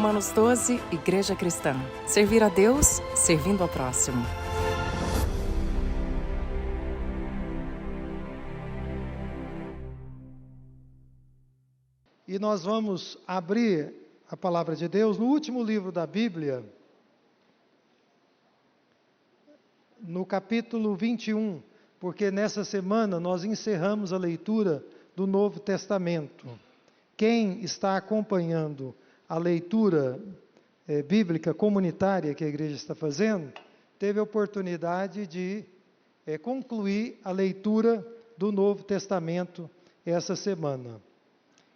Romanos 12, Igreja Cristã. Servir a Deus, servindo ao próximo. E nós vamos abrir a palavra de Deus no último livro da Bíblia, no capítulo 21, porque nessa semana nós encerramos a leitura do Novo Testamento. Quem está acompanhando a leitura bíblica comunitária que a igreja está fazendo, teve a oportunidade de concluir a leitura do Novo Testamento essa semana.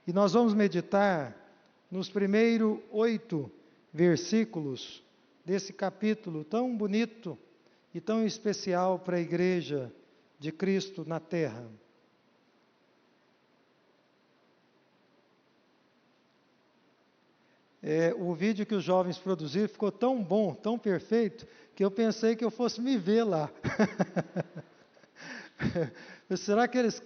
E nós vamos meditar nos primeiros 8 versículos desse capítulo tão bonito e tão especial para a igreja de Cristo na terra. O vídeo que os jovens produziram ficou tão bom, tão perfeito, que eu pensei que eu fosse me ver lá. Será que eles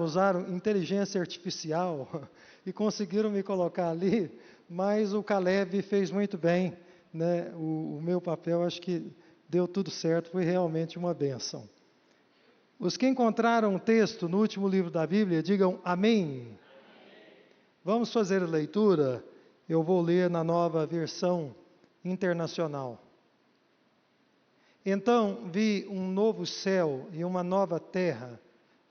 usaram inteligência artificial e conseguiram me colocar ali? Mas o Caleb fez muito bem, né? O meu papel, acho que deu tudo certo, foi realmente uma bênção. Os que encontraram o texto no último livro da Bíblia, digam amém. Vamos fazer a leitura. Eu vou ler na Nova Versão Internacional. Então vi um novo céu e uma nova terra,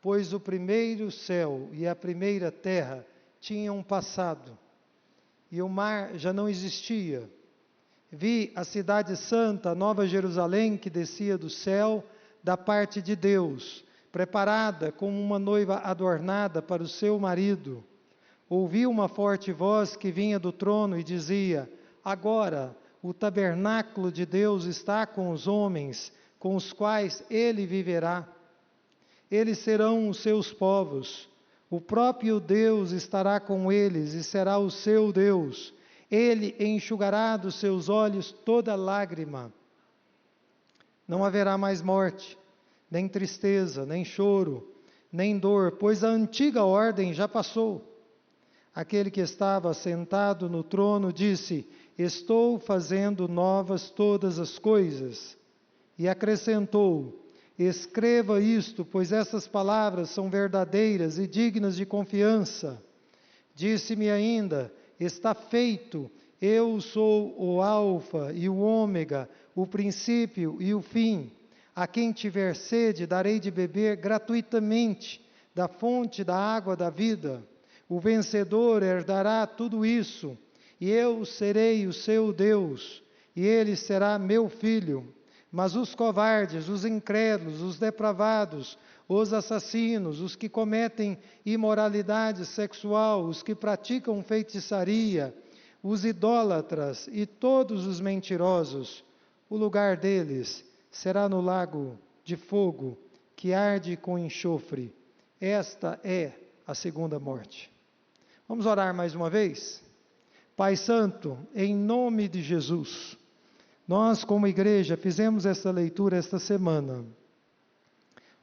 pois o primeiro céu e a primeira terra tinham passado, e o mar já não existia. Vi a cidade santa, a Nova Jerusalém, que descia do céu, da parte de Deus, preparada como uma noiva adornada para o seu marido. Ouvi uma forte voz que vinha do trono e dizia: agora o tabernáculo de Deus está com os homens, com os quais ele viverá. Eles serão os seus povos. O próprio Deus estará com eles e será o seu Deus. Ele enxugará dos seus olhos toda lágrima. Não haverá mais morte, nem tristeza, nem choro, nem dor, pois a antiga ordem já passou. Aquele que estava sentado no trono disse: estou fazendo novas todas as coisas. E acrescentou: escreva isto, pois essas palavras são verdadeiras e dignas de confiança. Disse-me ainda: está feito, eu sou o Alfa e o Ômega, o princípio e o fim. A quem tiver sede, darei de beber gratuitamente da fonte da água da vida. O vencedor herdará tudo isso, e eu serei o seu Deus, e ele será meu filho. Mas os covardes, os incrédulos, os depravados, os assassinos, os que cometem imoralidade sexual, os que praticam feitiçaria, os idólatras e todos os mentirosos, o lugar deles será no lago de fogo, que arde com enxofre. Esta é a segunda morte. Vamos orar mais uma vez? Pai Santo, em nome de Jesus, nós como igreja fizemos essa leitura esta semana.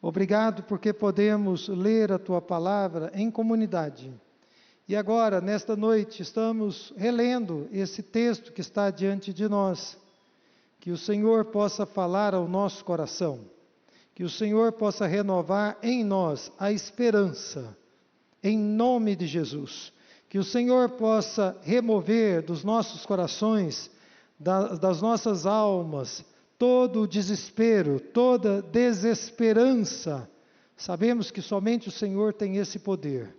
Obrigado porque podemos ler a Tua palavra em comunidade. E agora, nesta noite, estamos relendo esse texto que está diante de nós. Que o Senhor possa falar ao nosso coração. Que o Senhor possa renovar em nós a esperança. Em nome de Jesus. Que o Senhor possa remover dos nossos corações, das nossas almas, todo o desespero, toda desesperança. Sabemos que somente o Senhor tem esse poder.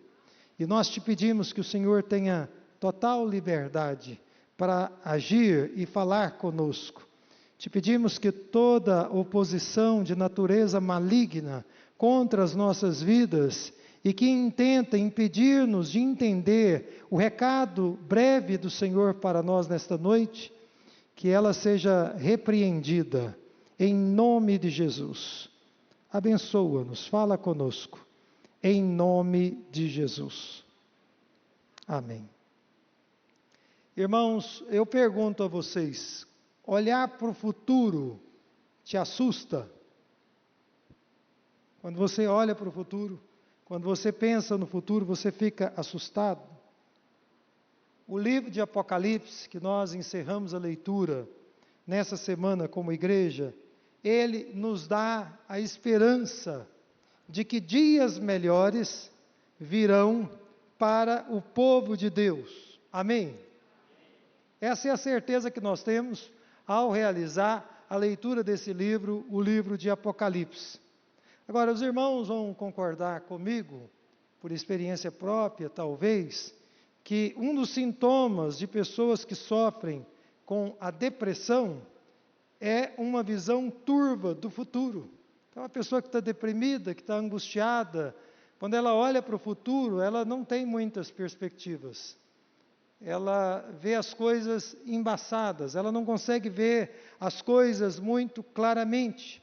E nós te pedimos que o Senhor tenha total liberdade para agir e falar conosco. Te pedimos que toda oposição de natureza maligna contra as nossas vidas e que intenta impedir-nos de entender o recado breve do Senhor para nós nesta noite, que ela seja repreendida, em nome de Jesus. Abençoa-nos, fala conosco, em nome de Jesus. Amém. Irmãos, eu pergunto a vocês, olhar para o futuro te assusta? Quando você olha para o futuro, quando você pensa no futuro, você fica assustado? O livro de Apocalipse, que nós encerramos a leitura nessa semana como igreja, ele nos dá a esperança de que dias melhores virão para o povo de Deus. Amém? Essa é a certeza que nós temos ao realizar a leitura desse livro, o livro de Apocalipse. Agora, os irmãos vão concordar comigo, por experiência própria talvez, que um dos sintomas de pessoas que sofrem com a depressão é uma visão turva do futuro. Então, uma pessoa que está deprimida, que está angustiada, quando ela olha para o futuro, ela não tem muitas perspectivas. Ela vê as coisas embaçadas, ela não consegue ver as coisas muito claramente.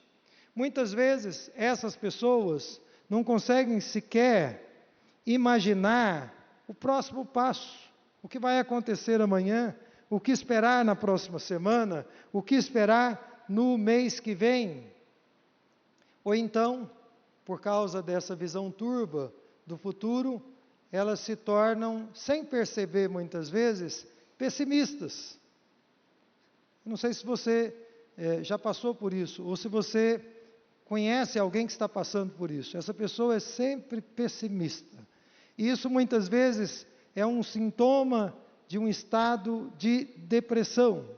Muitas vezes, essas pessoas não conseguem sequer imaginar o próximo passo, o que vai acontecer amanhã, o que esperar na próxima semana, o que esperar no mês que vem. Ou então, por causa dessa visão turva do futuro, elas se tornam, sem perceber muitas vezes, pessimistas. Não sei se você já passou por isso, ou se você conhece alguém que está passando por isso. Essa pessoa é sempre pessimista. E isso muitas vezes é um sintoma de um estado de depressão.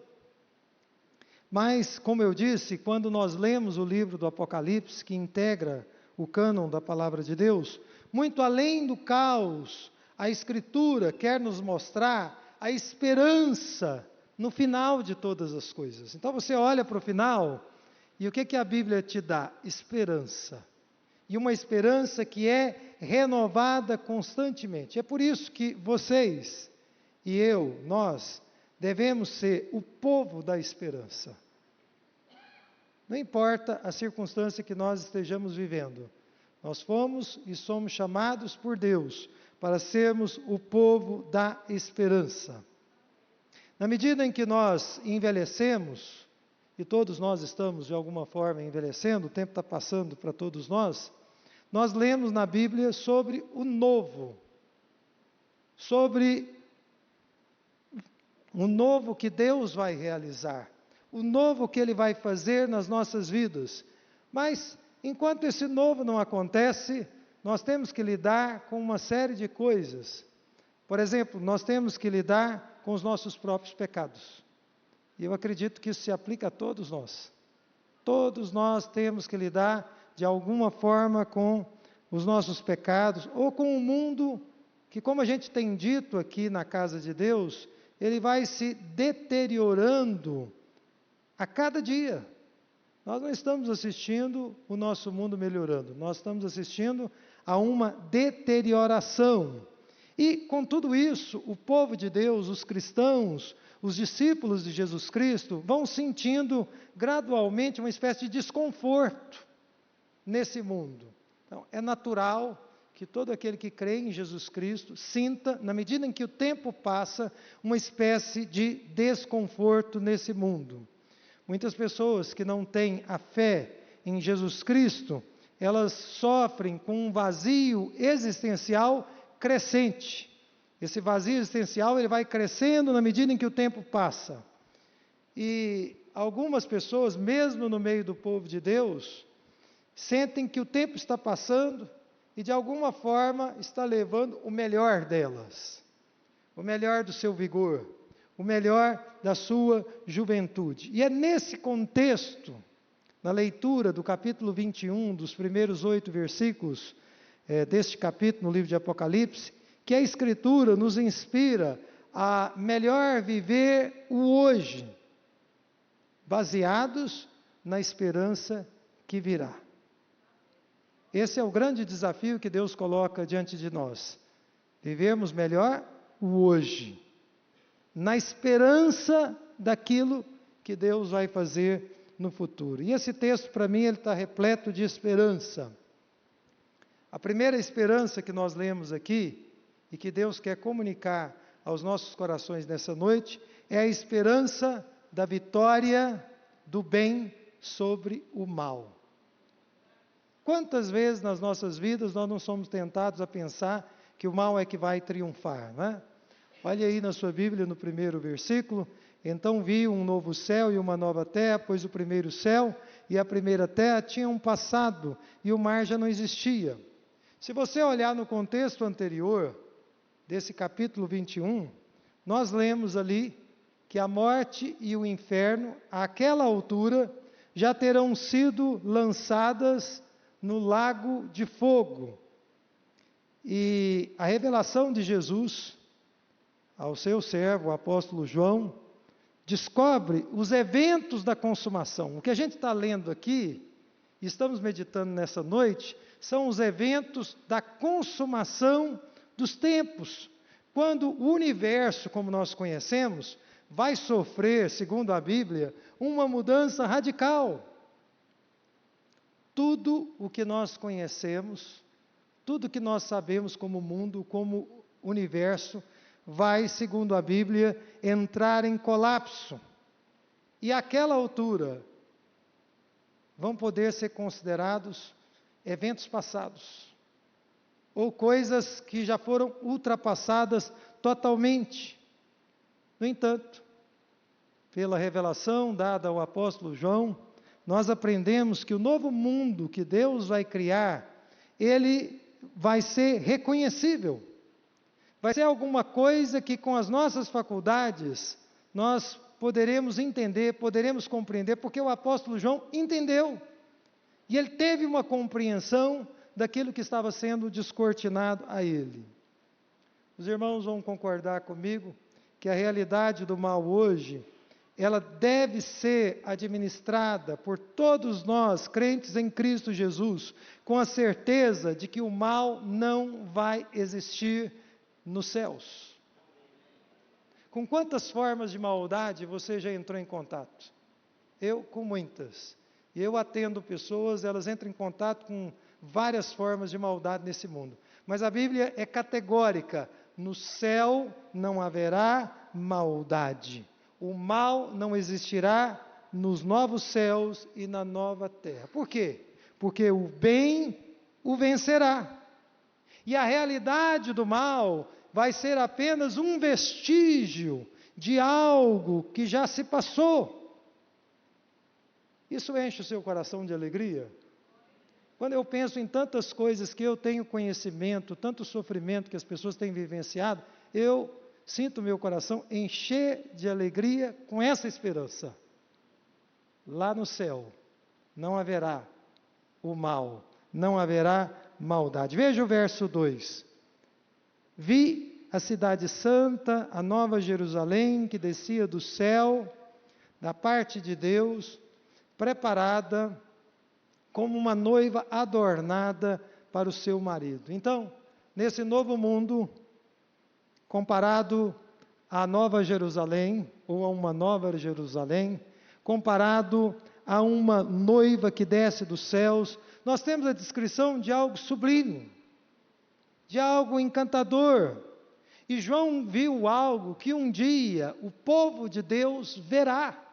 Mas, como eu disse, quando nós lemos o livro do Apocalipse, que integra o cânon da Palavra de Deus, muito além do caos, a Escritura quer nos mostrar a esperança no final de todas as coisas. Então você olha para o final, e o que a Bíblia te dá? Esperança. E uma esperança que é renovada constantemente. É por isso que vocês e eu, nós, devemos ser o povo da esperança. Não importa a circunstância que nós estejamos vivendo, nós fomos e somos chamados por Deus para sermos o povo da esperança. Na medida em que nós envelhecemos, e todos nós estamos de alguma forma envelhecendo, o tempo está passando para todos nós lemos na Bíblia sobre o novo, sobre o novo que Deus vai realizar, o novo que Ele vai fazer nas nossas vidas. Mas, enquanto esse novo não acontece, nós temos que lidar com uma série de coisas. Por exemplo, nós temos que lidar com os nossos próprios pecados. E eu acredito que isso se aplica a todos nós. Todos nós temos que lidar, de alguma forma, com os nossos pecados, ou com o mundo que, como a gente tem dito aqui na casa de Deus, ele vai se deteriorando a cada dia. Nós não estamos assistindo o nosso mundo melhorando, nós estamos assistindo a uma deterioração. E com tudo isso, o povo de Deus, os cristãos, os discípulos de Jesus Cristo, vão sentindo gradualmente uma espécie de desconforto nesse mundo. Então, é natural que todo aquele que crê em Jesus Cristo sinta, na medida em que o tempo passa, uma espécie de desconforto nesse mundo. Muitas pessoas que não têm a fé em Jesus Cristo, elas sofrem com um vazio existencial crescente. Esse vazio existencial ele vai crescendo na medida em que o tempo passa. E algumas pessoas, mesmo no meio do povo de Deus, sentem que o tempo está passando e de alguma forma está levando o melhor delas, o melhor do seu vigor, o melhor da sua juventude. E é nesse contexto, na leitura do capítulo 21, dos primeiros 8 versículos deste capítulo no livro de Apocalipse, que a Escritura nos inspira a melhor viver o hoje, baseados na esperança que virá. Esse é o grande desafio que Deus coloca diante de nós. Vivermos melhor o hoje, na esperança daquilo que Deus vai fazer no futuro. E esse texto, para mim, ele está repleto de esperança. A primeira esperança que nós lemos aqui, e que Deus quer comunicar aos nossos corações nessa noite, é a esperança da vitória do bem sobre o mal. Quantas vezes nas nossas vidas nós não somos tentados a pensar que o mal é que vai triunfar, não é? Olha aí na sua Bíblia, no primeiro versículo. Então vi um novo céu e uma nova terra, pois o primeiro céu e a primeira terra tinham passado e o mar já não existia. Se você olhar no contexto anterior, desse capítulo 21, nós lemos ali que a morte e o inferno, àquela altura, já terão sido lançadas no lago de fogo. E a revelação de Jesus ao seu servo, o apóstolo João, descobre os eventos da consumação. O que a gente está lendo aqui, e estamos meditando nessa noite, são os eventos da consumação dos tempos, quando o universo, como nós conhecemos, vai sofrer, segundo a Bíblia, uma mudança radical. Tudo o que nós conhecemos, tudo que nós sabemos como mundo, como universo, vai, segundo a Bíblia, entrar em colapso. E àquela altura, vão poder ser considerados eventos passados, ou coisas que já foram ultrapassadas totalmente. No entanto, pela revelação dada ao apóstolo João, nós aprendemos que o novo mundo que Deus vai criar, ele vai ser reconhecível. Vai ser alguma coisa que com as nossas faculdades nós poderemos entender, poderemos compreender, porque o apóstolo João entendeu. E ele teve uma compreensão daquilo que estava sendo descortinado a ele. Os irmãos vão concordar comigo que a realidade do mal hoje, ela deve ser administrada por todos nós, crentes em Cristo Jesus, com a certeza de que o mal não vai existir nos céus. Com quantas formas de maldade você já entrou em contato? Eu, com muitas. E eu atendo pessoas, elas entram em contato com várias formas de maldade nesse mundo. Mas a Bíblia é categórica: no céu não haverá maldade. O mal não existirá nos novos céus e na nova terra. Por quê? Porque o bem o vencerá. E a realidade do mal vai ser apenas um vestígio de algo que já se passou. Isso enche o seu coração de alegria? Quando eu penso em tantas coisas que eu tenho conhecimento, tanto sofrimento que as pessoas têm vivenciado, eu sinto meu coração encher de alegria com essa esperança. Lá no céu não haverá o mal, não haverá maldade. Veja o verso 2. Vi a cidade santa, a nova Jerusalém, que descia do céu, da parte de Deus, preparada como uma noiva adornada para o seu marido. Então, nesse novo mundo, comparado à nova Jerusalém, ou a uma nova Jerusalém, comparado a uma noiva que desce dos céus, nós temos a descrição de algo sublime, de algo encantador. E João viu algo que um dia o povo de Deus verá.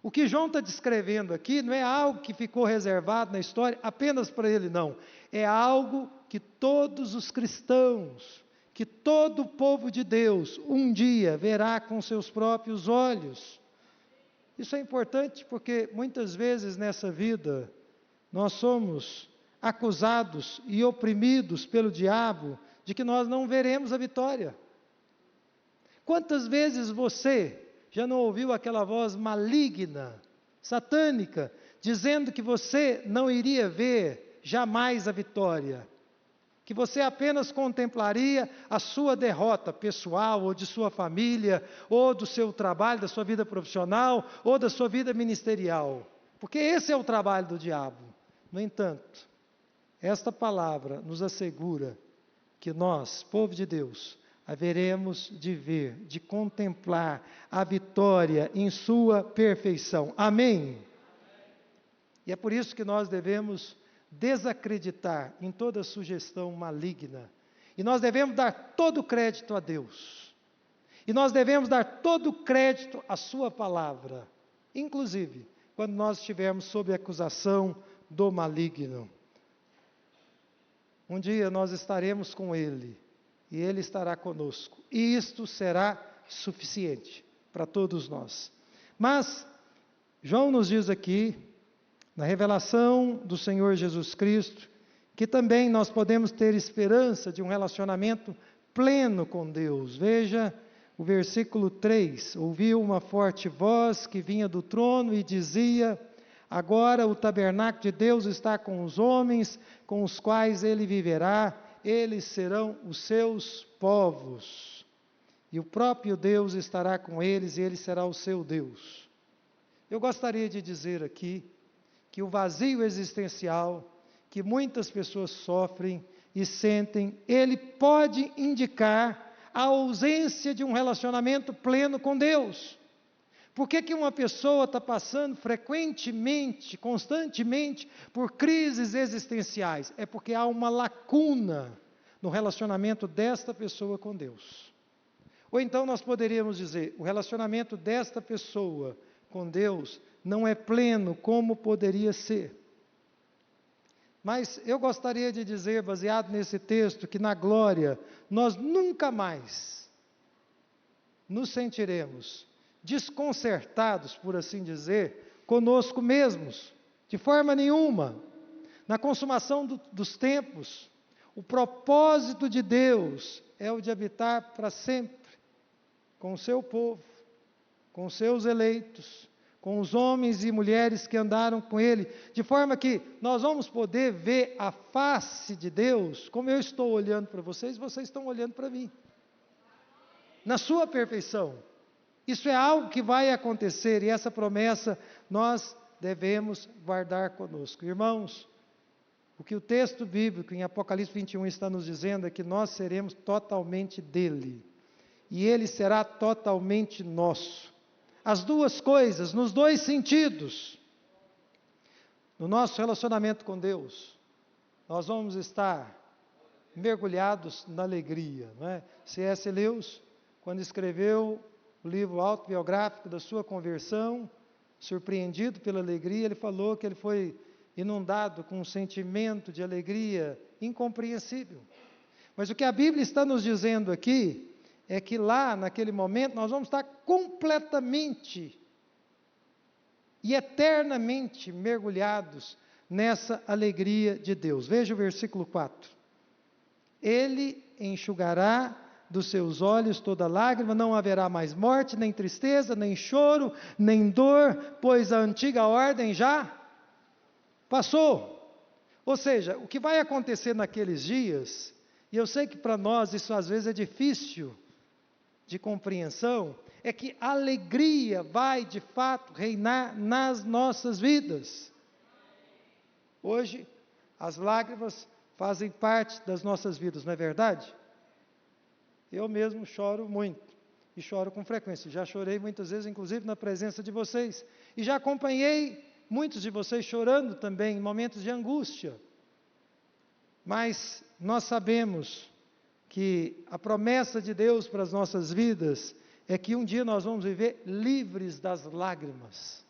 O que João está descrevendo aqui não é algo que ficou reservado na história apenas para ele, não. É algo que todos os cristãos, que todo o povo de Deus, um dia verá com seus próprios olhos. Isso é importante porque muitas vezes nessa vida nós somos acusados e oprimidos pelo diabo de que nós não veremos a vitória. Quantas vezes você já não ouviu aquela voz maligna, satânica, dizendo que você não iria ver jamais a vitória, que você apenas contemplaria a sua derrota pessoal, ou de sua família, ou do seu trabalho, da sua vida profissional, ou da sua vida ministerial, porque esse é o trabalho do diabo. No entanto, esta palavra nos assegura que nós, povo de Deus, haveremos de ver, de contemplar a vitória em sua perfeição. Amém? E é por isso que nós devemos desacreditar em toda sugestão maligna. E nós devemos dar todo o crédito a Deus. E nós devemos dar todo o crédito à sua palavra. Inclusive, quando nós estivermos sob a acusação do maligno. Um dia nós estaremos com Ele. e Ele estará conosco. E isto será suficiente para todos nós. Mas, João nos diz aqui, na revelação do Senhor Jesus Cristo, que também nós podemos ter esperança de um relacionamento pleno com Deus. Veja o versículo 3, ouviu uma forte voz que vinha do trono e dizia: agora o tabernáculo de Deus está com os homens, com os quais ele viverá, eles serão os seus povos. E o próprio Deus estará com eles e ele será o seu Deus. Eu gostaria de dizer aqui que o vazio existencial que muitas pessoas sofrem e sentem, ele pode indicar a ausência de um relacionamento pleno com Deus. Por que uma pessoa está passando frequentemente, constantemente, por crises existenciais? É porque há uma lacuna no relacionamento desta pessoa com Deus. Ou então nós poderíamos dizer, o relacionamento desta pessoa com Deus não é pleno como poderia ser. Mas eu gostaria de dizer, baseado nesse texto, que na glória nós nunca mais nos sentiremos desconcertados, por assim dizer, conosco mesmos, de forma nenhuma. Na consumação dos tempos, o propósito de Deus é o de habitar para sempre com o seu povo, com os seus eleitos, com os homens e mulheres que andaram com Ele, de forma que nós vamos poder ver a face de Deus, como eu estou olhando para vocês, vocês estão olhando para mim, na sua perfeição. Isso é algo que vai acontecer, e essa promessa nós devemos guardar conosco. Irmãos, o que o texto bíblico em Apocalipse 21 está nos dizendo é que nós seremos totalmente dele, e ele será totalmente nosso. As duas coisas, nos dois sentidos. No nosso relacionamento com Deus, nós vamos estar mergulhados na alegria, não é? C.S. Lewis, quando escreveu o livro autobiográfico da sua conversão, surpreendido pela alegria, ele falou que ele foi inundado com um sentimento de alegria incompreensível. Mas o que a Bíblia está nos dizendo aqui, é que lá, naquele momento, nós vamos estar completamente e eternamente mergulhados nessa alegria de Deus. Veja o versículo 4. Ele enxugará dos seus olhos toda lágrima, não haverá mais morte, nem tristeza, nem choro, nem dor, pois a antiga ordem já passou. Ou seja, o que vai acontecer naqueles dias, e eu sei que para nós isso às vezes é difícil de compreensão, é que a alegria vai de fato reinar nas nossas vidas. Hoje, as lágrimas fazem parte das nossas vidas, não é verdade? Eu mesmo choro muito, e choro com frequência, já chorei muitas vezes, inclusive na presença de vocês, e já acompanhei muitos de vocês chorando também, em momentos de angústia. Mas nós sabemos que a promessa de Deus para as nossas vidas é que um dia nós vamos viver livres das lágrimas.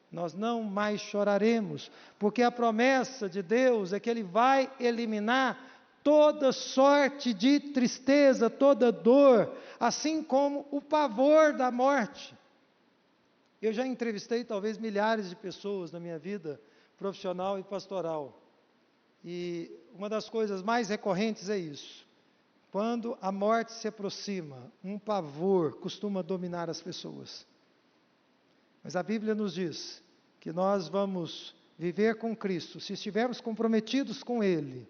Nós não mais choraremos, porque a promessa de Deus é que Ele vai eliminar toda sorte de tristeza, toda dor, assim como o pavor da morte. Eu já entrevistei talvez milhares de pessoas na minha vida profissional e pastoral. E uma das coisas mais recorrentes é isso. Quando a morte se aproxima, um pavor costuma dominar as pessoas. Mas a Bíblia nos diz que nós vamos viver com Cristo, se estivermos comprometidos com Ele,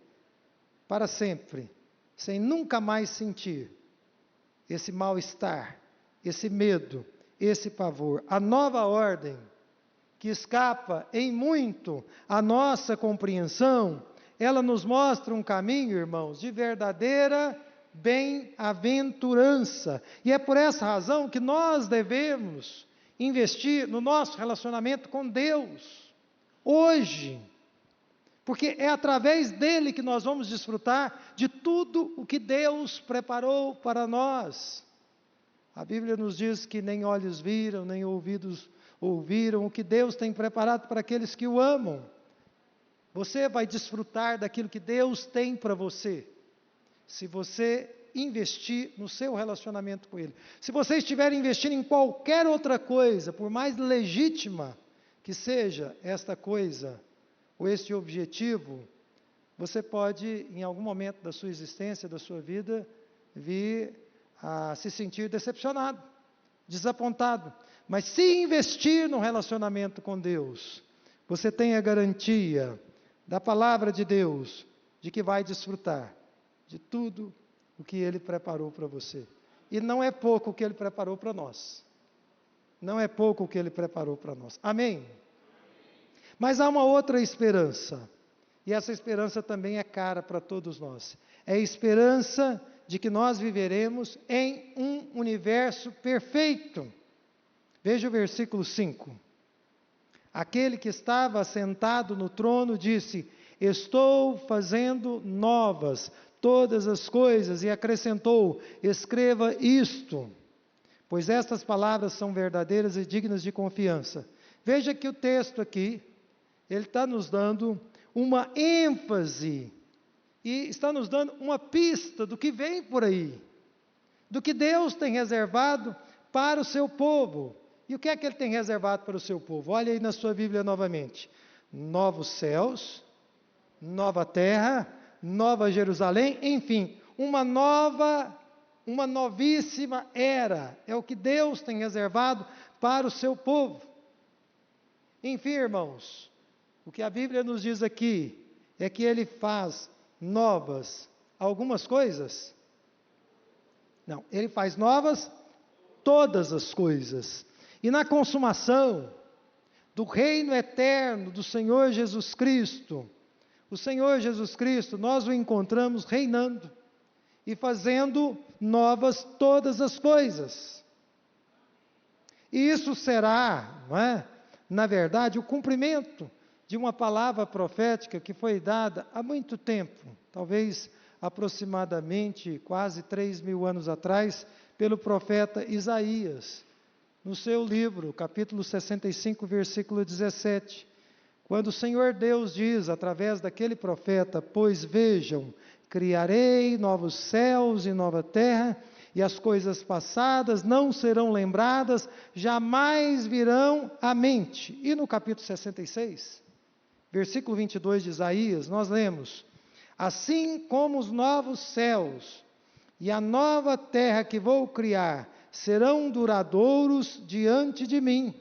para sempre, sem nunca mais sentir esse mal-estar, esse medo, esse pavor. A nova ordem, que escapa em muito a nossa compreensão, ela nos mostra um caminho, irmãos, de verdadeira bem-aventurança. E é por essa razão que nós devemos investir no nosso relacionamento com Deus, hoje. Porque é através dele que nós vamos desfrutar de tudo o que Deus preparou para nós. A Bíblia nos diz que nem olhos viram, nem ouvidos ouviram o que Deus tem preparado para aqueles que o amam. Você vai desfrutar daquilo que Deus tem para você, se você investir no seu relacionamento com Ele. Se você estiver investindo em qualquer outra coisa, por mais legítima que seja esta coisa, ou este objetivo, você pode, em algum momento da sua existência, da sua vida, vir a se sentir decepcionado, desapontado. Mas se investir no relacionamento com Deus, você tem a garantia da palavra de Deus, de que vai desfrutar de tudo o que Ele preparou para você. E não é pouco o que Ele preparou para nós. Não é pouco o que Ele preparou para nós. Amém? Mas há uma outra esperança. E essa esperança também é cara para todos nós. É a esperança de que nós viveremos em um universo perfeito. Veja o versículo 5. Aquele que estava sentado no trono disse: estou fazendo novas todas as coisas, e acrescentou: escreva isto, pois estas palavras são verdadeiras e dignas de confiança. Veja que o texto aqui, ele está nos dando uma ênfase, e está nos dando uma pista do que vem por aí, do que Deus tem reservado para o seu povo. E o que é que Ele tem reservado para o seu povo? Olha aí na sua Bíblia novamente: novos céus, nova terra, nova Jerusalém, enfim, uma novíssima era, é o que Deus tem reservado para o seu povo. Enfim, irmãos, o que a Bíblia nos diz aqui é que Ele faz novas algumas coisas? Não, Ele faz novas todas as coisas. E na consumação do reino eterno do Senhor Jesus Cristo, o Senhor Jesus Cristo, nós o encontramos reinando e fazendo novas todas as coisas. E isso será, não é, na verdade, o cumprimento de uma palavra profética que foi dada há muito tempo, talvez aproximadamente quase 3.000 anos atrás, pelo profeta Isaías, no seu livro, capítulo 65, versículo 17, quando o Senhor Deus diz, através daquele profeta: pois vejam, criarei novos céus e nova terra, e as coisas passadas não serão lembradas, jamais virão à mente. E no capítulo 66, versículo 22 de Isaías, nós lemos: assim como os novos céus e a nova terra que vou criar serão duradouros diante de mim,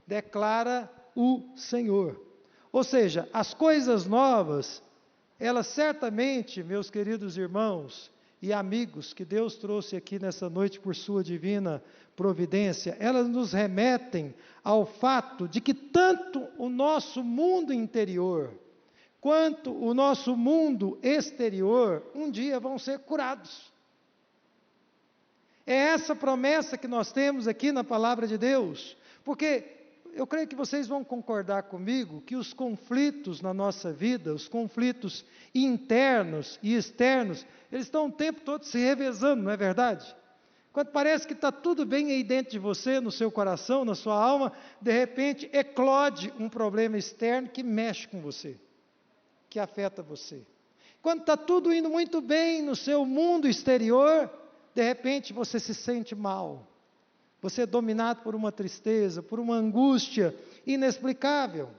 declara o Senhor. Ou seja, as coisas novas, elas certamente, meus queridos irmãos e amigos que Deus trouxe aqui nessa noite por sua divina providência, elas nos remetem ao fato de que tanto o nosso mundo interior, quanto o nosso mundo exterior, um dia vão ser curados. É essa promessa que nós temos aqui na palavra de Deus, porque eu creio que vocês vão concordar comigo que os conflitos na nossa vida, os conflitos internos e externos, eles estão o tempo todo se revezando, não é verdade? Quando parece que está tudo bem aí dentro de você, no seu coração, na sua alma, de repente eclode um problema externo que mexe com você, que afeta você. Quando está tudo indo muito bem no seu mundo exterior, de repente você se sente mal, você é dominado por uma tristeza, por uma angústia inexplicável.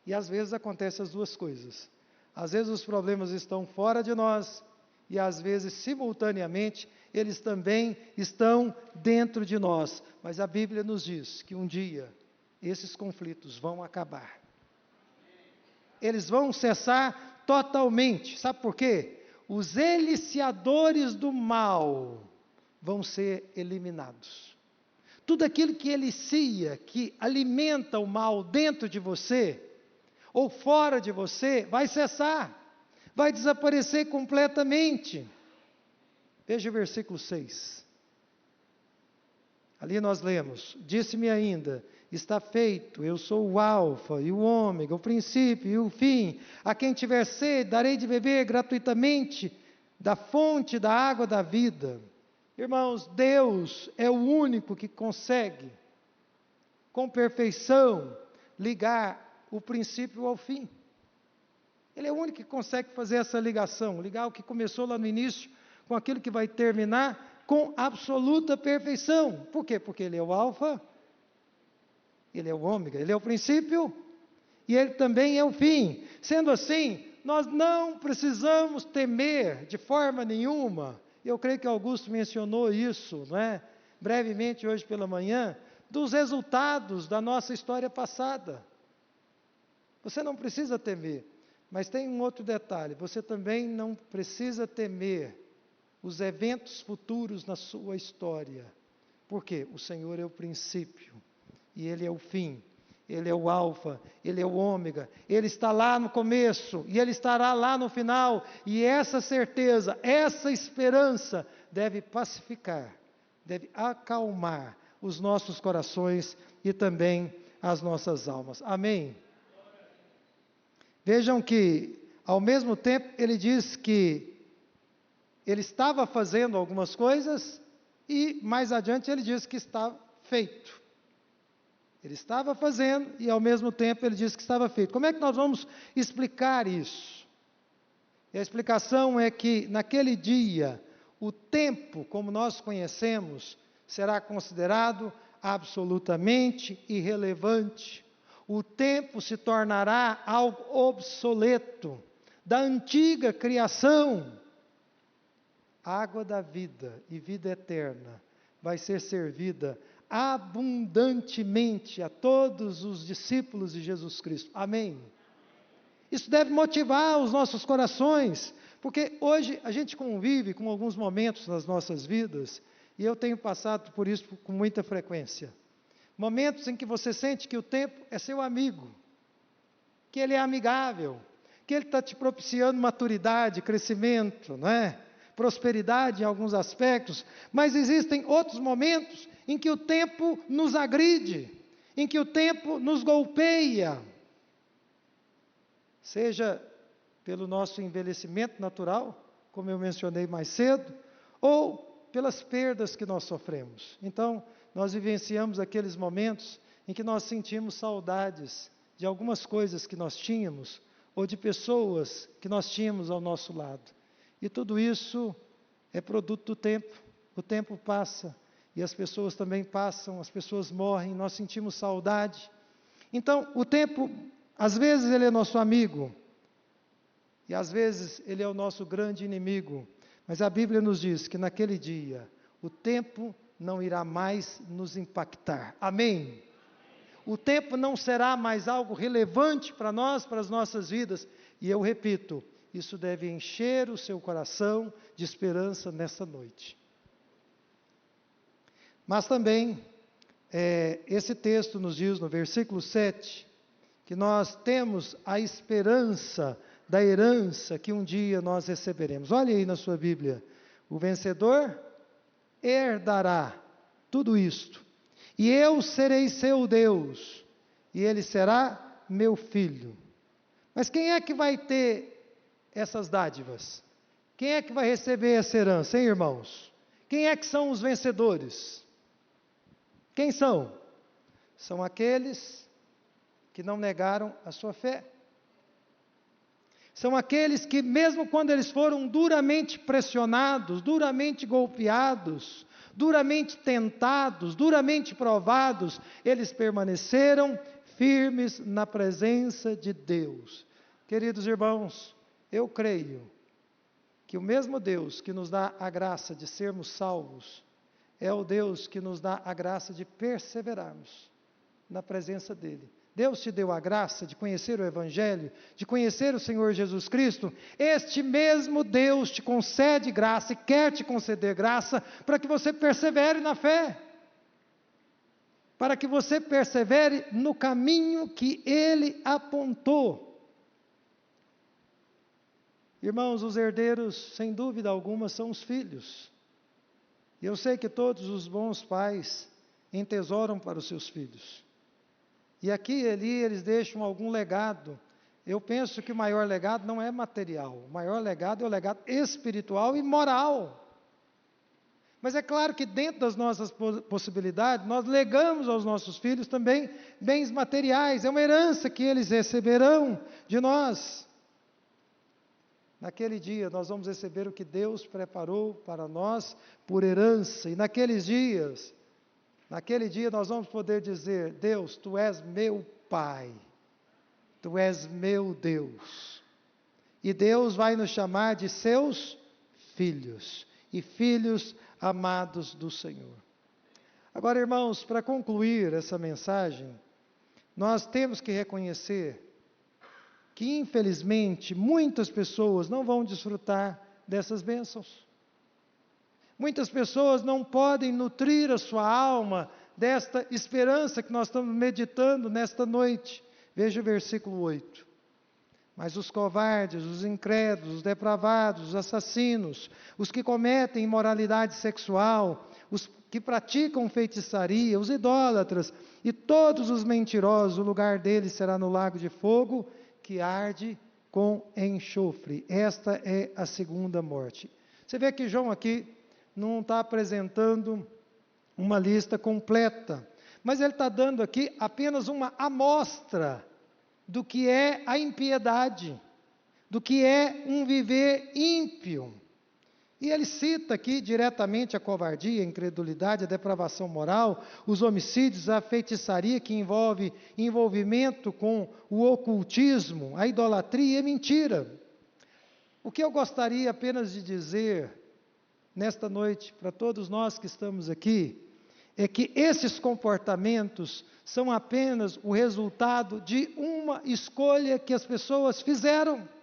E às vezes acontecem as duas coisas. Às vezes os problemas estão fora de nós, e às vezes, simultaneamente, eles também estão dentro de nós. Mas a Bíblia nos diz que um dia esses conflitos vão acabar. Eles vão cessar totalmente. Sabe por quê? Os eliciadores do mal vão ser eliminados. Tudo aquilo que elicia, que alimenta o mal dentro de você, ou fora de você, vai cessar, vai desaparecer completamente. Veja o versículo 6. Ali nós lemos: disse-me ainda, está feito, eu sou o alfa e o ômega, o princípio e o fim. A quem tiver sede, darei de beber gratuitamente da fonte da água da vida. Irmãos, Deus é o único que consegue, com perfeição, ligar o princípio ao fim. Ele é o único que consegue fazer essa ligação, ligar o que começou lá no início com aquilo que vai terminar com absoluta perfeição. Por quê? Porque Ele é o alfa, Ele é o ômega, Ele é o princípio e Ele também é o fim. Sendo assim, nós não precisamos temer de forma nenhuma. Eu creio que Augusto mencionou isso, não é? Brevemente hoje pela manhã, dos resultados da nossa história passada. Você não precisa temer, mas tem um outro detalhe, você também não precisa temer os eventos futuros na sua história. Por quê? O Senhor é o princípio, e Ele é o fim, Ele é o alfa, Ele é o ômega, Ele está lá no começo, e Ele estará lá no final, e essa certeza, essa esperança deve pacificar, deve acalmar os nossos corações e também as nossas almas. Amém? Vejam que, ao mesmo tempo, ele diz que ele estava fazendo algumas coisas e, mais adiante, ele diz que está feito. Ele estava fazendo e, ao mesmo tempo, ele diz que estava feito. Como é que nós vamos explicar isso? E a explicação é que, naquele dia, o tempo, como nós conhecemos, será considerado absolutamente irrelevante. O tempo se tornará algo obsoleto, da antiga criação. A água da vida e vida eterna vai ser servida abundantemente a todos os discípulos de Jesus Cristo. Amém? Isso deve motivar os nossos corações, porque hoje a gente convive com alguns momentos nas nossas vidas, e eu tenho passado por isso com muita frequência. Momentos em que você sente que o tempo é seu amigo, que ele é amigável, que ele está te propiciando maturidade, crescimento, não é? Prosperidade em alguns aspectos, mas existem outros momentos em que o tempo nos agride, em que o tempo nos golpeia, seja pelo nosso envelhecimento natural, como eu mencionei mais cedo, ou pelas perdas que nós sofremos. Então, nós vivenciamos aqueles momentos em que nós sentimos saudades de algumas coisas que nós tínhamos, ou de pessoas que nós tínhamos ao nosso lado. E tudo isso é produto do tempo. O tempo passa, e as pessoas também passam, as pessoas morrem, nós sentimos saudade. Então, o tempo, às vezes ele é nosso amigo, e às vezes ele é o nosso grande inimigo. Mas a Bíblia nos diz que naquele dia, o tempo não irá mais nos impactar. Amém? O tempo não será mais algo relevante para nós, para as nossas vidas. E eu repito, isso deve encher o seu coração de esperança nessa noite. Mas também, esse texto nos diz no versículo 7, que nós temos a esperança da herança que um dia nós receberemos. Olha aí na sua Bíblia, o vencedor herdará tudo isto, e eu serei seu Deus, e ele será meu filho. Mas quem é que vai ter essas dádivas? Quem é que vai receber essa herança, hein, irmãos? Quem é que são os vencedores? Quem são? São aqueles que não negaram a sua fé. São aqueles que, mesmo quando eles foram duramente pressionados, duramente golpeados, duramente tentados, duramente provados, eles permaneceram firmes na presença de Deus. Queridos irmãos, eu creio que o mesmo Deus que nos dá a graça de sermos salvos, é o Deus que nos dá a graça de perseverarmos na presença dEle. Deus te deu a graça de conhecer o Evangelho, de conhecer o Senhor Jesus Cristo. Este mesmo Deus te concede graça e quer te conceder graça para que você persevere na fé. Para que você persevere no caminho que Ele apontou. Irmãos, os herdeiros, sem dúvida alguma, são os filhos. E eu sei que todos os bons pais entesouram para os seus filhos. E aqui e ali eles deixam algum legado. Eu penso que o maior legado não é material. O maior legado é o legado espiritual e moral. Mas é claro que dentro das nossas possibilidades, nós legamos aos nossos filhos também bens materiais. É uma herança que eles receberão de nós. Naquele dia nós vamos receber o que Deus preparou para nós por herança. E naquele dia nós vamos poder dizer: Deus, Tu és meu Pai, Tu és meu Deus. E Deus vai nos chamar de seus filhos e filhos amados do Senhor. Agora, irmãos, para concluir essa mensagem, nós temos que reconhecer que, infelizmente, muitas pessoas não vão desfrutar dessas bênçãos. Muitas pessoas não podem nutrir a sua alma desta esperança que nós estamos meditando nesta noite. Veja o versículo 8. Mas os covardes, os incrédulos, os depravados, os assassinos, os que cometem imoralidade sexual, os que praticam feitiçaria, os idólatras e todos os mentirosos, o lugar deles será no lago de fogo, que arde com enxofre. Esta é a segunda morte. Você vê que João aqui não está apresentando uma lista completa, mas ele está dando aqui apenas uma amostra do que é a impiedade, do que é um viver ímpio. E ele cita aqui diretamente a covardia, a incredulidade, a depravação moral, os homicídios, a feitiçaria que envolve envolvimento com o ocultismo, a idolatria e a mentira. O que eu gostaria apenas de dizer nesta noite para todos nós que estamos aqui é que esses comportamentos são apenas o resultado de uma escolha que as pessoas fizeram,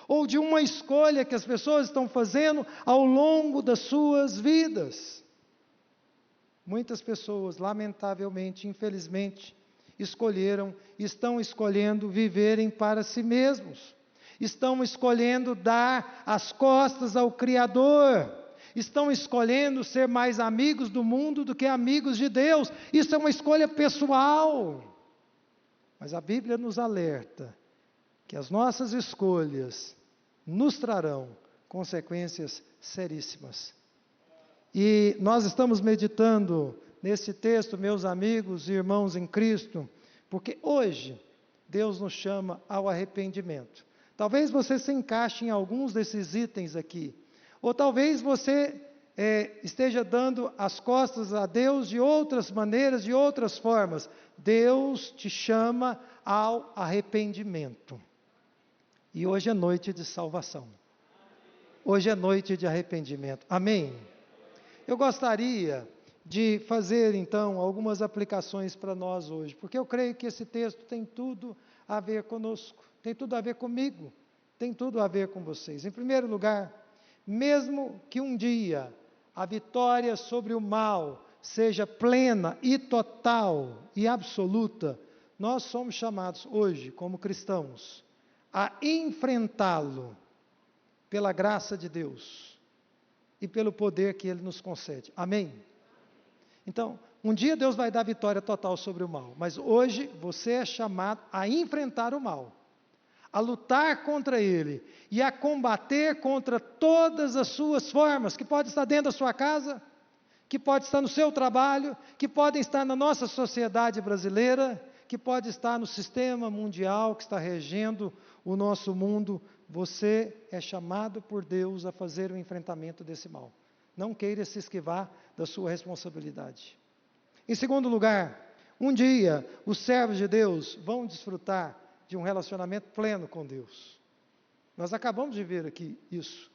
ou de uma escolha que as pessoas estão fazendo ao longo das suas vidas. Muitas pessoas, lamentavelmente, infelizmente, estão escolhendo viverem para si mesmos, estão escolhendo dar as costas ao Criador, estão escolhendo ser mais amigos do mundo do que amigos de Deus. Isso é uma escolha pessoal. Mas a Bíblia nos alerta que as nossas escolhas nos trarão consequências seríssimas. E nós estamos meditando nesse texto, meus amigos e irmãos em Cristo, porque hoje Deus nos chama ao arrependimento. Talvez você se encaixe em alguns desses itens aqui, ou talvez você esteja dando as costas a Deus de outras maneiras, de outras formas. Deus te chama ao arrependimento. E hoje é noite de salvação. Hoje é noite de arrependimento. Amém? Eu gostaria de fazer, então, algumas aplicações para nós hoje, porque eu creio que esse texto tem tudo a ver conosco, tem tudo a ver comigo, tem tudo a ver com vocês. Em primeiro lugar, mesmo que um dia a vitória sobre o mal seja plena e total e absoluta, nós somos chamados hoje, como cristãos, a enfrentá-lo pela graça de Deus e pelo poder que Ele nos concede. Amém? Então, um dia Deus vai dar vitória total sobre o mal, mas hoje você é chamado a enfrentar o mal, a lutar contra ele e a combater contra todas as suas formas, que pode estar dentro da sua casa, que pode estar no seu trabalho, que podem estar na nossa sociedade brasileira, que pode estar no sistema mundial que está regendo o nosso mundo. Você é chamado por Deus a fazer o enfrentamento desse mal. Não queira se esquivar da sua responsabilidade. Em segundo lugar, um dia os servos de Deus vão desfrutar de um relacionamento pleno com Deus. Nós acabamos de ver aqui isso,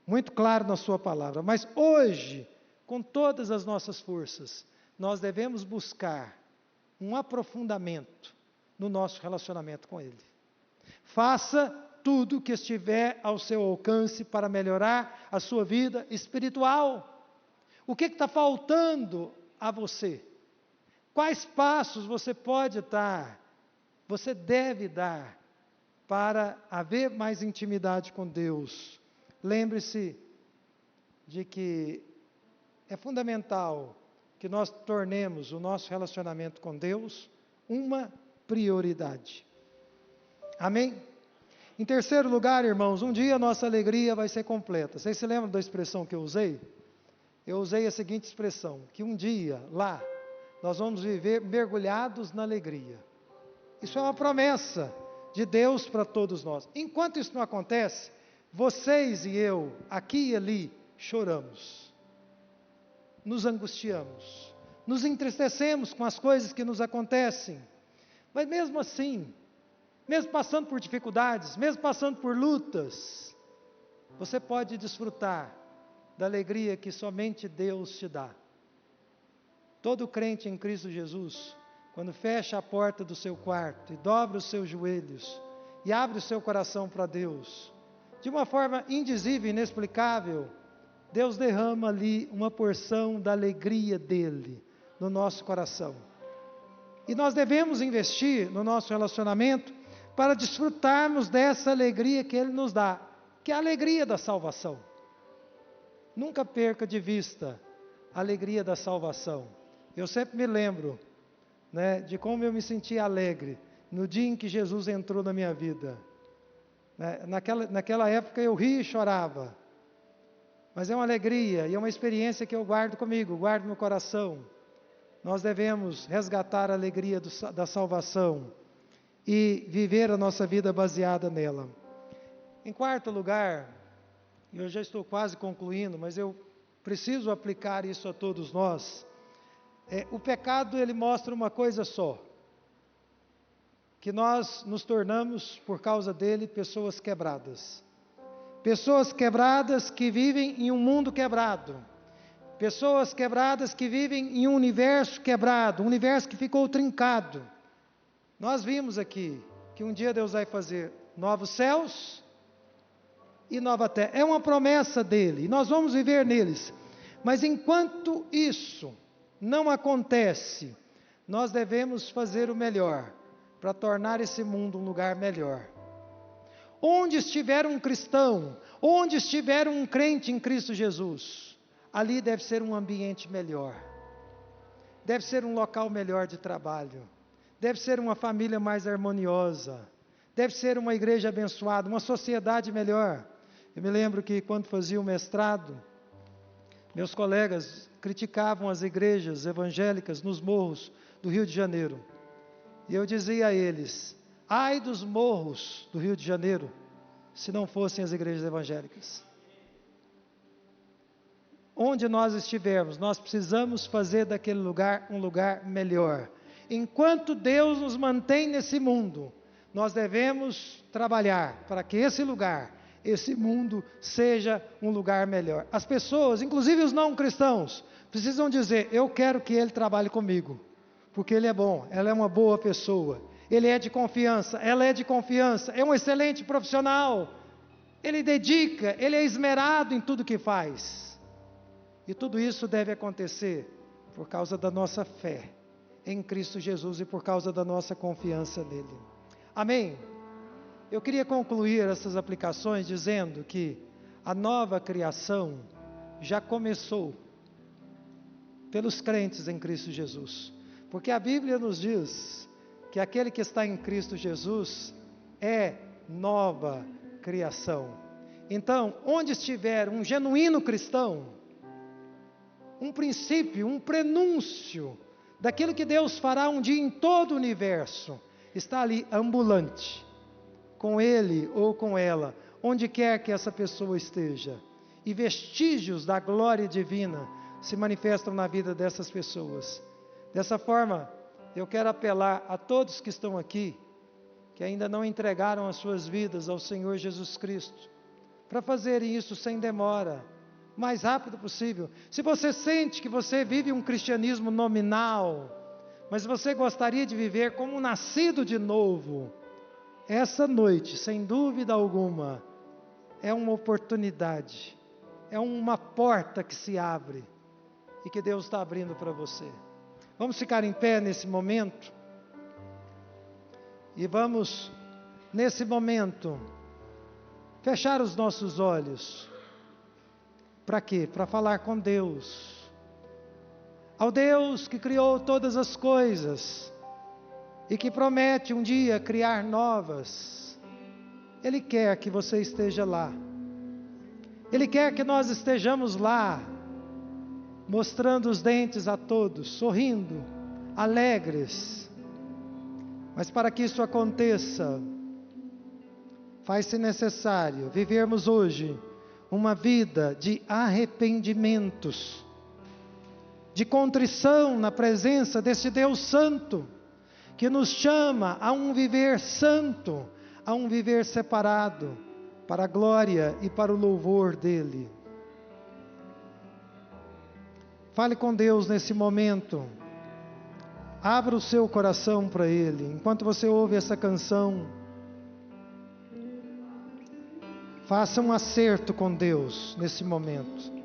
muito claro na sua palavra, mas hoje, com todas as nossas forças, nós devemos buscar um aprofundamento no nosso relacionamento com Ele. Faça tudo o que estiver ao seu alcance para melhorar a sua vida espiritual. O que está faltando a você? Quais passos você pode dar, você deve dar, para haver mais intimidade com Deus? Lembre-se de que é fundamental que nós tornemos o nosso relacionamento com Deus uma prioridade. Amém? Em terceiro lugar, irmãos, um dia a nossa alegria vai ser completa. Vocês se lembram da expressão que eu usei? Eu usei a seguinte expressão, que um dia, lá, nós vamos viver mergulhados na alegria. Isso é uma promessa de Deus para todos nós. Enquanto isso não acontece, Vocês e eu, aqui e ali, choramos, nos angustiamos, nos entristecemos com as coisas que nos acontecem, mas mesmo assim, mesmo passando por dificuldades, mesmo passando por lutas, você pode desfrutar da alegria que somente Deus te dá. Todo crente em Cristo Jesus, quando fecha a porta do seu quarto e dobra os seus joelhos e abre o seu coração para Deus, de uma forma indizível e inexplicável, Deus derrama ali uma porção da alegria dele no nosso coração. E nós devemos investir no nosso relacionamento para desfrutarmos dessa alegria que Ele nos dá, que é a alegria da salvação. Nunca perca de vista a alegria da salvação. Eu sempre me lembro, de como eu me sentia alegre no dia em que Jesus entrou na minha vida. Naquela época eu ria e chorava, mas é uma alegria e é uma experiência que eu guardo comigo, guardo no coração. Nós devemos resgatar a alegria da salvação e viver a nossa vida baseada nela. Em quarto lugar, eu já estou quase concluindo, mas eu preciso aplicar isso a todos nós. O pecado, ele mostra uma coisa só, que nós nos tornamos, por causa dele, pessoas quebradas. Pessoas quebradas que vivem em um mundo quebrado. Pessoas quebradas que vivem em um universo quebrado, um universo que ficou trincado. Nós vimos aqui que um dia Deus vai fazer novos céus e nova terra. É uma promessa dele, e nós vamos viver neles. Mas enquanto isso não acontece, nós devemos fazer o melhor para tornar esse mundo um lugar melhor. Onde estiver um cristão, onde estiver um crente em Cristo Jesus, ali deve ser um ambiente melhor, deve ser um local melhor de trabalho, deve ser uma família mais harmoniosa, deve ser uma igreja abençoada, uma sociedade melhor. Eu me lembro que quando fazia o mestrado, meus colegas criticavam as igrejas evangélicas nos morros do Rio de Janeiro. E eu dizia a eles: ai dos morros do Rio de Janeiro, se não fossem as igrejas evangélicas. Onde nós estivermos, nós precisamos fazer daquele lugar um lugar melhor. Enquanto Deus nos mantém nesse mundo, nós devemos trabalhar para que esse lugar, esse mundo, seja um lugar melhor. As pessoas, inclusive os não cristãos, precisam dizer: eu quero que ele trabalhe comigo, porque ele é bom, ela é uma boa pessoa, ele é de confiança, ela é de confiança, é um excelente profissional, ele dedica, ele é esmerado em tudo que faz. E tudo isso deve acontecer por causa da nossa fé em Cristo Jesus e por causa da nossa confiança nele. Amém? Eu queria concluir essas aplicações dizendo que a nova criação já começou pelos crentes em Cristo Jesus. Porque a Bíblia nos diz que aquele que está em Cristo Jesus é nova criação. Então, onde estiver um genuíno cristão, um princípio, um prenúncio daquilo que Deus fará um dia em todo o universo, está ali ambulante, com ele ou com ela, onde quer que essa pessoa esteja. E vestígios da glória divina se manifestam na vida dessas pessoas. Dessa forma, eu quero apelar a todos que estão aqui, que ainda não entregaram as suas vidas ao Senhor Jesus Cristo, para fazerem isso sem demora, o mais rápido possível. Se você sente que você vive um cristianismo nominal, mas você gostaria de viver como um nascido de novo, essa noite, sem dúvida alguma, é uma oportunidade, é uma porta que se abre e que Deus está abrindo para você. Vamos ficar em pé nesse momento e vamos, nesse momento, fechar os nossos olhos. Para quê? Para falar com Deus. Ao Deus que criou todas as coisas e que promete um dia criar novas. Ele quer que você esteja lá. Ele quer que nós estejamos lá, mostrando os dentes a todos, sorrindo, alegres. Mas para que isso aconteça, faz-se necessário vivermos hoje uma vida de arrependimentos, de contrição na presença desse Deus Santo, que nos chama a um viver santo, a um viver separado, para a glória e para o louvor dEle. Fale com Deus nesse momento, abra o seu coração para Ele, enquanto você ouve essa canção, faça um acerto com Deus nesse momento.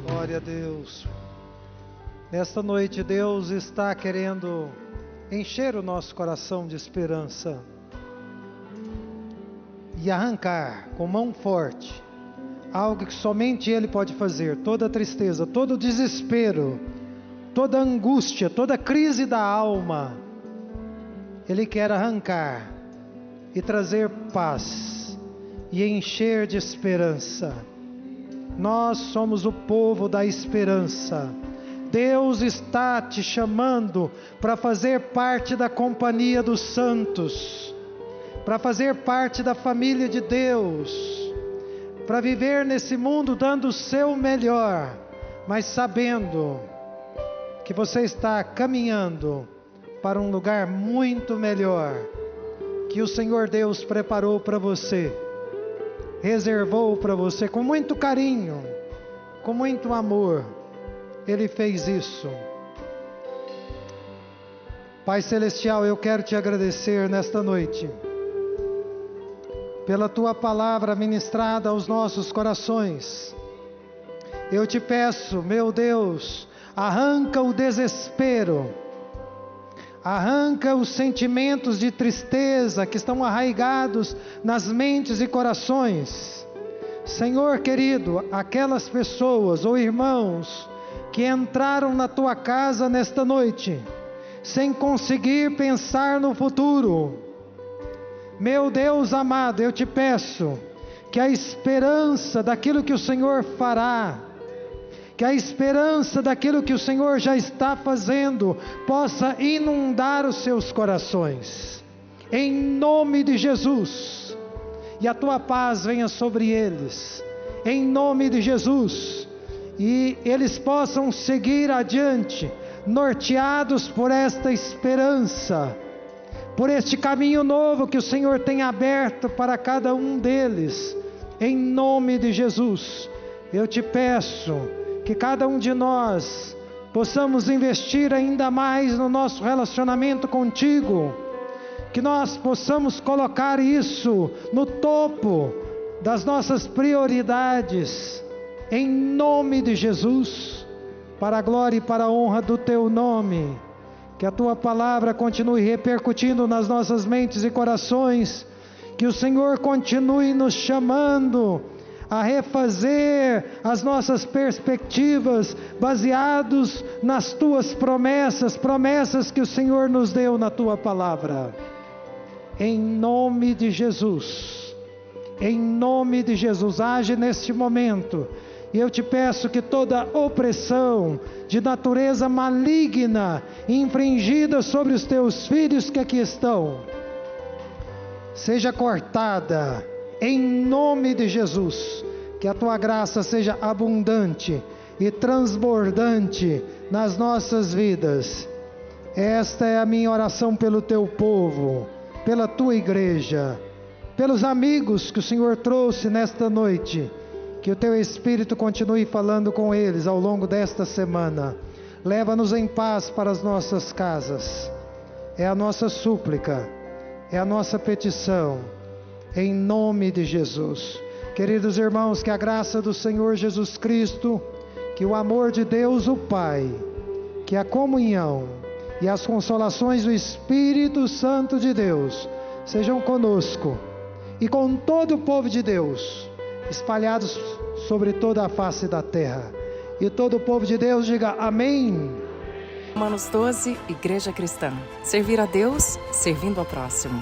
Glória a Deus. Nesta noite Deus está querendo encher o nosso coração de esperança e arrancar com mão forte algo que somente Ele pode fazer. Toda tristeza, todo desespero, toda angústia, toda crise da alma, Ele quer arrancar e trazer paz e encher de esperança. Nós somos o povo da esperança. Deus está te chamando para fazer parte da companhia dos santos, para fazer parte da família de Deus, para viver nesse mundo dando o seu melhor, mas sabendo que você está caminhando para um lugar muito melhor, que o Senhor Deus preparou para você, reservou para você com muito carinho, com muito amor. Ele fez isso. Pai Celestial, eu quero te agradecer nesta noite pela Tua palavra ministrada aos nossos corações. Eu te peço, meu Deus, arranca o desespero, arranca os sentimentos de tristeza que estão arraigados nas mentes e corações. Senhor querido, aquelas pessoas ou irmãos que entraram na Tua casa nesta noite, sem conseguir pensar no futuro, meu Deus amado, eu te peço que a esperança daquilo que o Senhor fará, que a esperança daquilo que o Senhor já está fazendo, possa inundar os seus corações, em nome de Jesus, e a Tua paz venha sobre eles, em nome de Jesus, e eles possam seguir adiante, norteados por esta esperança, por este caminho novo que o Senhor tem aberto para cada um deles, em nome de Jesus. Eu te peço que cada um de nós possamos investir ainda mais no nosso relacionamento contigo, que nós possamos colocar isso no topo das nossas prioridades, em nome de Jesus, para a glória e para a honra do Teu nome. Que a Tua palavra continue repercutindo nas nossas mentes e corações, que o Senhor continue nos chamando a refazer as nossas perspectivas, baseados nas Tuas promessas, promessas que o Senhor nos deu na Tua palavra. Em nome de Jesus, age neste momento, e eu te peço que toda opressão de natureza maligna, infringida sobre os Teus filhos que aqui estão, seja cortada, em nome de Jesus. Que a Tua graça seja abundante e transbordante nas nossas vidas. Esta é a minha oração pelo teu povo, pela tua igreja, pelos amigos que o Senhor trouxe nesta noite. Que o teu Espírito continue falando com eles ao longo desta semana. Leva-nos em paz para as nossas casas. É a nossa súplica, é a nossa petição, em nome de Jesus. Queridos irmãos, que a graça do Senhor Jesus Cristo, que o amor de Deus o Pai, que a comunhão e as consolações do Espírito Santo de Deus sejam conosco e com todo o povo de Deus, espalhados sobre toda a face da terra. E todo o povo de Deus diga amém. Romanos 12, Igreja Cristã. Servir a Deus, servindo ao próximo.